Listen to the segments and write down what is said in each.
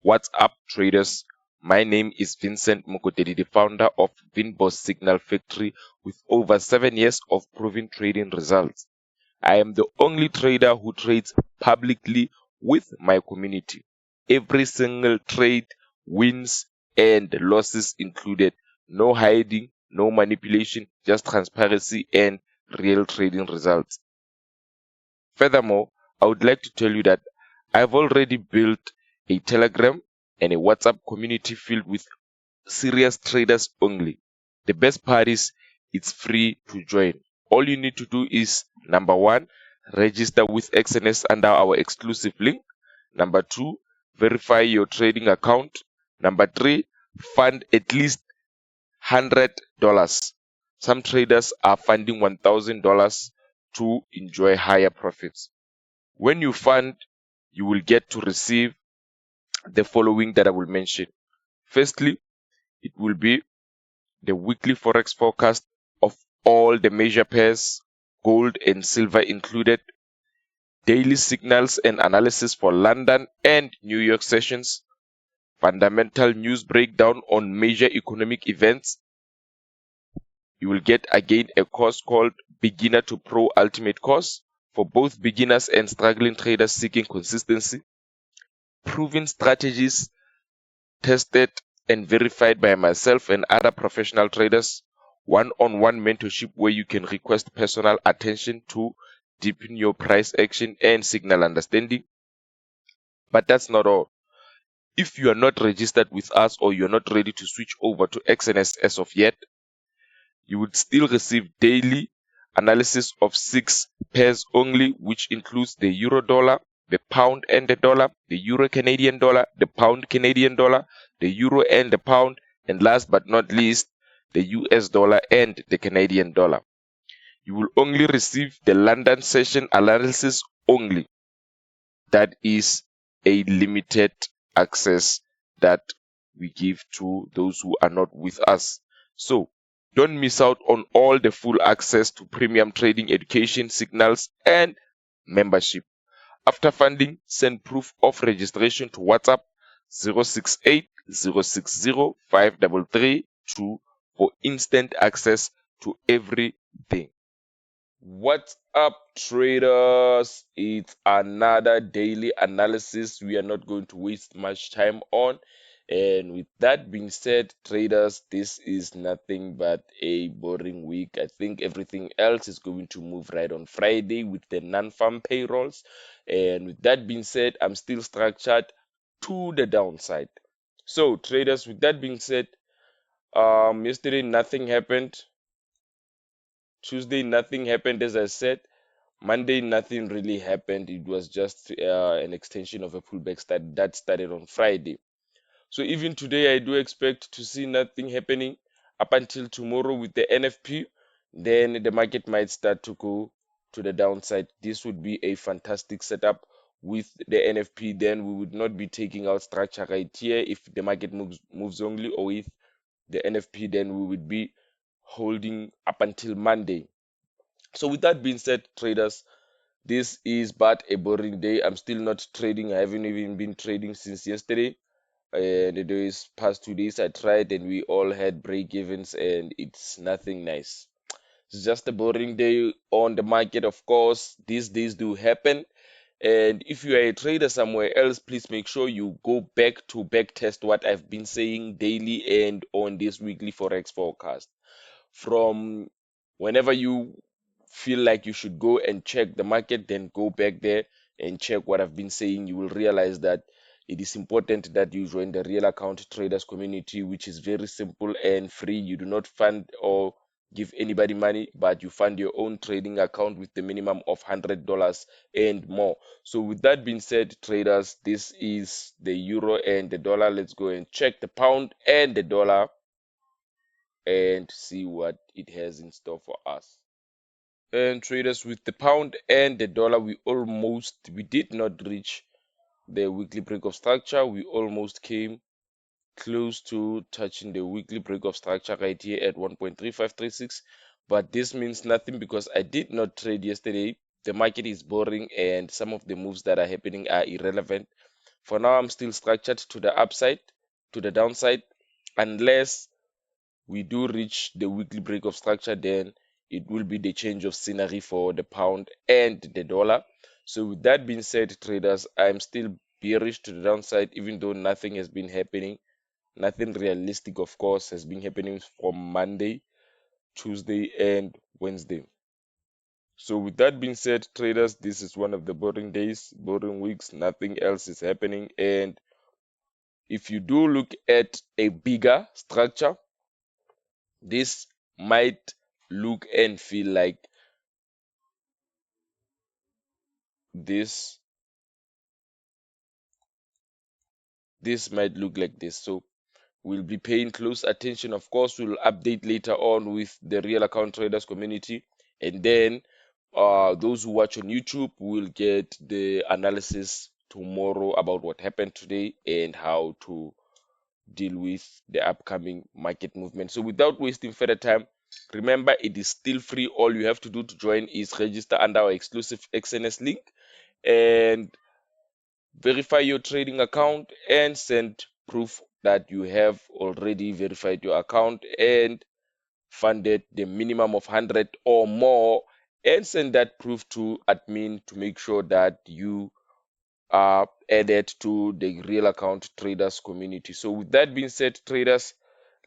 What's up, traders? My name is Vincent Mokotedi, the founder of Vinboss Signal Factory with over 7 years of proven trading results. I am the only trader who trades publicly with my community. Every single trade, wins and losses included. No hiding, no manipulation, just transparency and real trading results. Furthermore, I would like to tell you that I've already built a Telegram and a WhatsApp community filled with serious traders only. The best part is it's free to join. All you need to do is number 1, register with XNS under our exclusive link. Number 2, verify your trading account. Number 3, fund at least $100. Some traders are funding $1,000 to enjoy higher profits. When you fund, you will get to receive the following that I will mention. Firstly, it will be the weekly Forex forecast of all the major pairs, gold and silver included, daily signals and analysis for London and New York sessions, fundamental news breakdown on major economic events. You will get again a course called Beginner to Pro Ultimate Course for both beginners and struggling traders seeking consistency. Proven strategies tested and verified by myself and other professional traders. One-on-one mentorship where you can request personal attention to deepen your price action and signal understanding. But that's not all. If you are not registered with us or you're not ready to switch over to XNS as of yet, you would still receive daily analysis of 6 pairs only, which includes the euro dollar, the pound and the dollar, the euro Canadian dollar, the pound Canadian dollar, the euro and the pound, and last but not least, the US dollar and the Canadian dollar. You will only receive the London session analysis only. That is a limited access that we give to those who are not with us. So don't miss out on all the full access to premium trading education, signals, and membership. After funding, send proof of registration to WhatsApp 068 060 5332 for instant access to everything. What's up, traders? It's another daily analysis we are not going to waste much time on. And with that being said, traders, this is nothing but a boring week. I think everything else is going to move right on Friday with the non-farm payrolls. And with that being said, I'm still structured to the downside. So, traders, with that being said, yesterday nothing happened. Tuesday, nothing happened, as I said. Monday, nothing really happened. It was just an extension of a pullback that started on Friday. So even today, I do expect to see nothing happening up until tomorrow with the NFP. Then the market might start to go to the downside. This would be a fantastic setup with the NFP. Then we would not be taking out structure right here if the market moves only, or with the NFP, then we would be holding up until Monday. So with that being said, traders, this is but a boring day. I'm still not trading. I haven't even been trading since yesterday. And the past 2 days I tried and we all had break evens and it's nothing nice. It's just a boring day on the market, of course. These days do happen. And if you are a trader somewhere else, please make sure you go back to back test what I've been saying daily and on this weekly Forex forecast. From whenever you feel like you should go and check the market, then go back there and check what I've been saying. You will realize that it is important that you join the real account traders community, which is very simple and free. You do not fund or give anybody money, but you fund your own trading account with the minimum of $100 and more. So with that being said, traders, this is the euro and the dollar. Let's go and check the pound and the dollar and see what it has in store for us. And traders, with the pound and the dollar, we did not reach the weekly break of structure. We almost came close to touching the weekly break of structure right here at 1.3536, but this means nothing because I did not trade yesterday. The market is boring and some of the moves that are happening are irrelevant. For now, I'm still structured to the upside, to the downside, unless we do reach the weekly break of structure, then it will be the change of scenery for the pound and the dollar. So with that being said, traders, I'm still bearish to the downside, even though nothing has been happening. Nothing realistic, of course, has been happening from Monday, Tuesday, and Wednesday. So with that being said, traders, this is one of the boring days, boring weeks. Nothing else is happening. And if you do look at a bigger structure, this might look and feel like this. This might look like this. So we'll be paying close attention. Of course, we'll update later on with the real account traders community, and then those who watch on YouTube will get the analysis tomorrow about what happened today and how to deal with the upcoming market movement. So without wasting further time, remember it is still free. All you have to do to join is register under our exclusive XNS link and verify your trading account and send proof that you have already verified your account and funded the minimum of 100 or more, and send that proof to admin to make sure that you are added to the real account traders community. So with that being said, traders,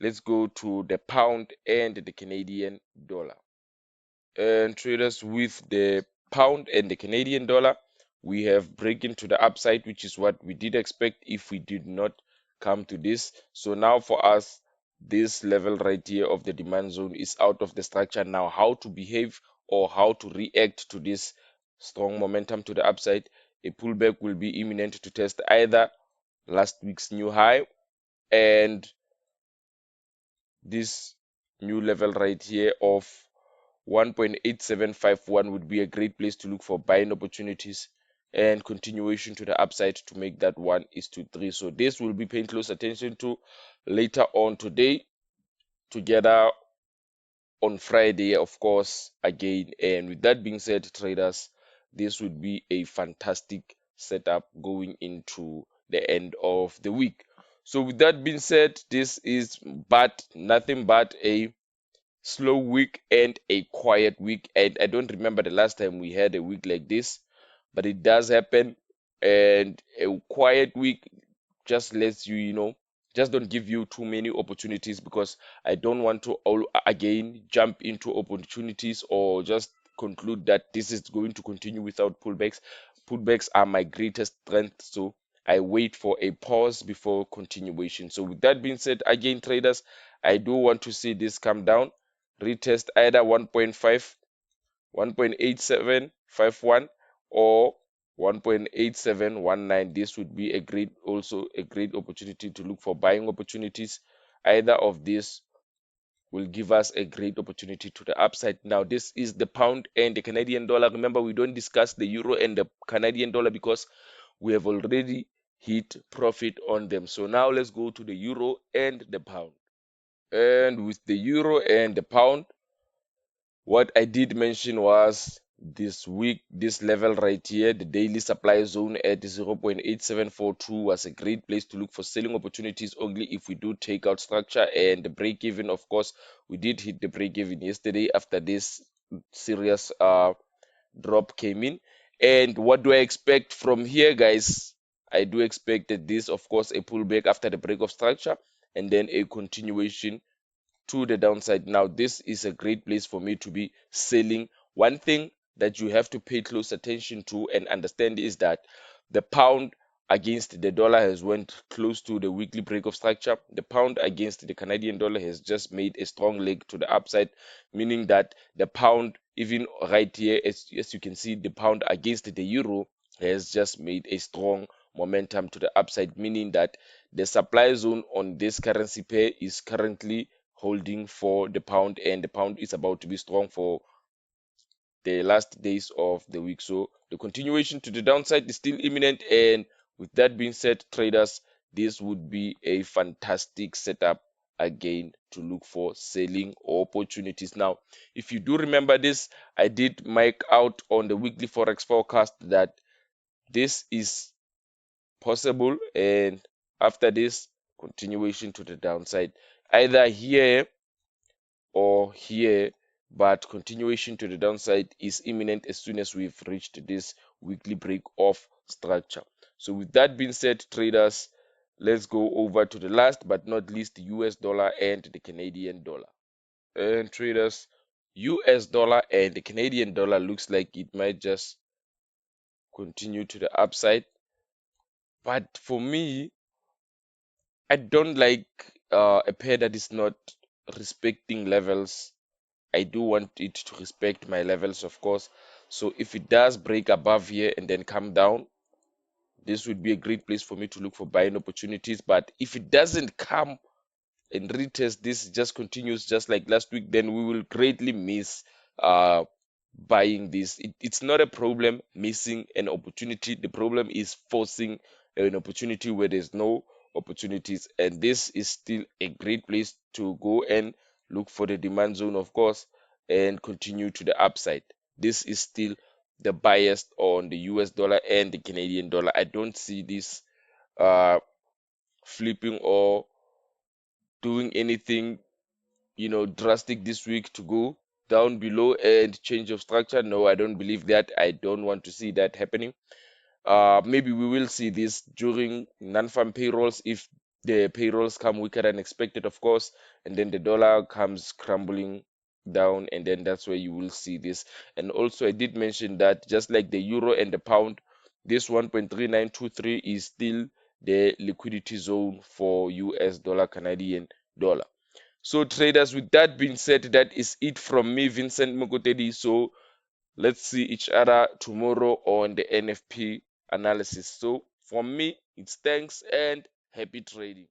let's go to the pound and the Canadian dollar. And traders, with the pound and the Canadian dollar, we have breaking to the upside, which is what we did expect if we did not come to this. So now for us, this level right here of the demand zone is out of the structure. Now how to behave or how to react to this strong momentum to the upside? A pullback will be imminent to test either last week's new high and this new level right here of 1.8751 would be a great place to look for buying opportunities and continuation to the upside to make that 1:3. So this will be paying close attention to later on today, together on Friday, of course, again. And with that being said, traders, this would be a fantastic setup going into the end of the week. So with that being said, this is but nothing but a slow week and a quiet week. And I don't remember the last time we had a week like this, but it does happen. And a quiet week just lets you, just don't give you too many opportunities, because I don't want to again jump into opportunities or just conclude that this is going to continue without pullbacks. Pullbacks are my greatest strength, so I wait for a pause before continuation. So with that being said, again, traders, I do want to see this come down, retest either 1.5, 1.8751 or 1.8719. This would be also a great opportunity to look for buying opportunities. Either of these will give us a great opportunity to the upside. Now, this is the pound and the Canadian dollar. Remember, we don't discuss the euro and the Canadian dollar because we have already hit profit on them. So now let's go to the euro and the pound. And with the euro and the pound, what I did mention was this week, this level right here, the daily supply zone at 0.8742 was a great place to look for selling opportunities only if we do take out structure and the break even. Of course, we did hit the break even yesterday after this serious drop came in. And what do I expect from here, guys? I do expect that this, of course, a pullback after the break of structure and then a continuation to the downside. Now, this is a great place for me to be selling. One thing that you have to pay close attention to and understand is that the pound against the dollar has went close to the weekly break of structure. The pound against the Canadian dollar has just made a strong leg to the upside, meaning that the pound, even right here, as you can see, the pound against the euro has just made a strong momentum to the upside, meaning that the supply zone on this currency pair is currently holding for the pound, and the pound is about to be strong for the last days of the week. So the continuation to the downside is still imminent. And with that being said, traders, this would be a fantastic setup again to look for selling opportunities. Now, if you do remember this, I did make out on the weekly forex forecast that this is possible, and after this, continuation to the downside, either here or here, but continuation to the downside is imminent as soon as we've reached this weekly break off structure. So with that being said, traders, let's go over to the last but not least, the US dollar and the Canadian dollar. And traders, US dollar and the Canadian dollar looks like it might just continue to the upside, but for me, I don't like a pair that is not respecting levels. I do want it to respect my levels, of course. So if it does break above here and then come down, this would be a great place for me to look for buying opportunities. But if it doesn't come and retest, this just continues just like last week, then we will greatly miss uh buying this. It's not a problem missing an opportunity. The problem is forcing an opportunity where there's no opportunities, and this is still a great place to go and look for the demand zone, of course, and continue to the upside. This is still the bias on the US dollar and the Canadian dollar. I don't see this uh flipping or doing anything, drastic this week to go down below and change of structure. No, I don't believe that. I don't want to see that happening. Maybe we will see this during non-farm payrolls if the payrolls come weaker than expected, of course, and then the dollar comes crumbling down, and then that's where you will see this. And also, I did mention that just like the euro and the pound, this 1.3923 is still the liquidity zone for US dollar, Canadian dollar. So traders, with that being said, that is it from me, Vincent Mokotedi. So let's see each other tomorrow on the NFP analysis. So from me, it's thanks and happy trading.